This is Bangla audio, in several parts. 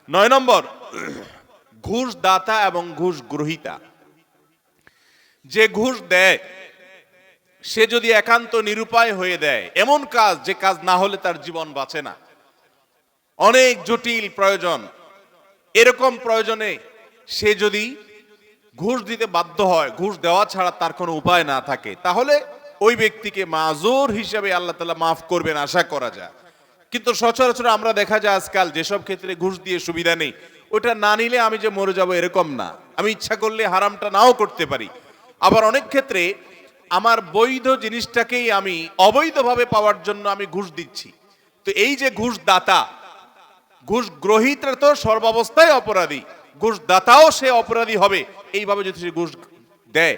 9 নম্বর, ঘুষ দাতা এবং ঘুষ গ্রহীতা। যে ঘুষ দেয় সে যদি একান্ত নিরুপায় হয়ে দেয়, এমন কাজ যে কাজ না হলে তার জীবন বাঁচে না, অনেক জটিল প্রয়োজন, এরকম প্রয়োজনে সে যদি ঘুষ দিতে বাধ্য হয়, ঘুষ দেওয়া ছাড়া তার কোনো উপায় না থাকে, তাহলে ওই ব্যক্তিকে মাজুর হিসেবে আল্লাহ তাআলা মাফ করবেন আশা করা যায়। কিন্তু সচরাচর আমরা দেখা যায় আজকাল যেসব ক্ষেত্রে ঘুষ দিয়ে সুবিধা নেই, ওটা না নিলে আমি যে মরে যাব এরকম না, আমি ইচ্ছা করলে হারামটা নাও করতে পারি। আবার অনেক ক্ষেত্রে আমার বৈধ জিনিসটাকেই আমি অবৈধভাবে পাওয়ার জন্য আমি ঘুষ দিচ্ছি। তো এই যে ঘুষ দাতা, ঘুষ গ্রহীতা তো সর্বাবস্থায় অপরাধী, ঘুষ দাতাও সে অপরাধী হবে এইভাবে যদি সে ঘুষ দেয়।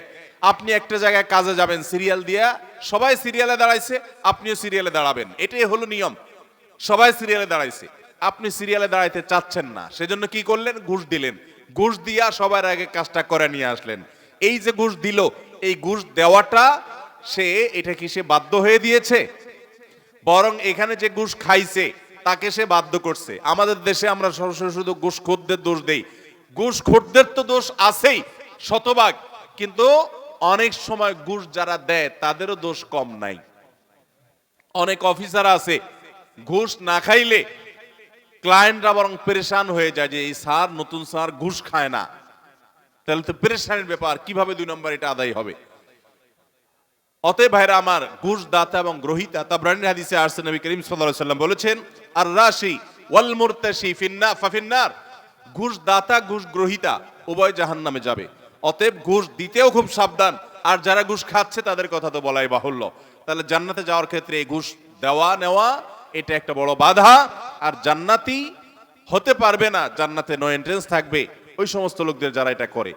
আপনি একটা জায়গায় কাজে যাবেন, সিরিয়াল দিয়া সবাই সিরিয়ালে দাঁড়াইছে, আপনিও সিরিয়ালে দাঁড়াবেন, এটাই হলো নিয়ম। সবাই সিরিয়ালে দাঁড়াইছে, আপনি সিরিয়ালে দাঁড়াইতে চাচ্ছেন না, সেজন্য কি করলেন? ঘুষ দিলেন। ঘুষ দিয়া সবার আগে কাজটা করে নিয়ে আসলেন। এই যে ঘুষ দিল, এই ঘুষ দেওয়াটা সে, এটা কি সে বাধ্য হয়ে দিয়েছে? বরং এখানে যে ঘুষ খাইছে তাকে সে বাধ্য করছে। আমাদের দেশে আমরা সরাসরি শুধু ঘুষখোরদের দোষ দেই। ঘুষখোরদের তো দোষ আছেই শতভাগ, কিন্তু অনেক সময় ঘুষ যারা দেয় তাদেরও দোষ কম নাই। অনেক অফিসার আছে ঘুষ না খাইলে ক্লায়েন্টরা বরং পেরেশান হয়ে যায় যে এই স্যার, নতুন স্যার ঘুষ খায় না, তাহলে তো পেরেশানির ব্যাপার, কিভাবে 2 নম্বর এটা আদায় হবে। অতএব ভাইরা আমার, ঘুষ দাতা এবং গ্রহীতা, তাবরানী হাদিসে আসছে নবী করিম সাল্লাল্লাহু আলাইহি ওয়াসাল্লাম বলেছেন, আর রাশি ওয়াল মুরতাশি ফাফিন্নার, ঘুষ দাতা ঘুষ গ্রহীতা উভয় জাহান্নামে যাবে। অতএব ঘুষ দিতেও খুব সাবধান, আর যারা ঘুষ খাচ্ছে তাদের কথা তো বলাই বাহুল্য। তাহলে জান্নাতে যাওয়ার ক্ষেত্রে এই ঘুষ দেওয়া নেওয়া এটা একটা বড় বাধা। আর জান্নাতি হতে পারবে না, জান্নাতে নো এন্ট্রেন্স থাকবে ওই সমস্ত লোকদের যারা এটা করে।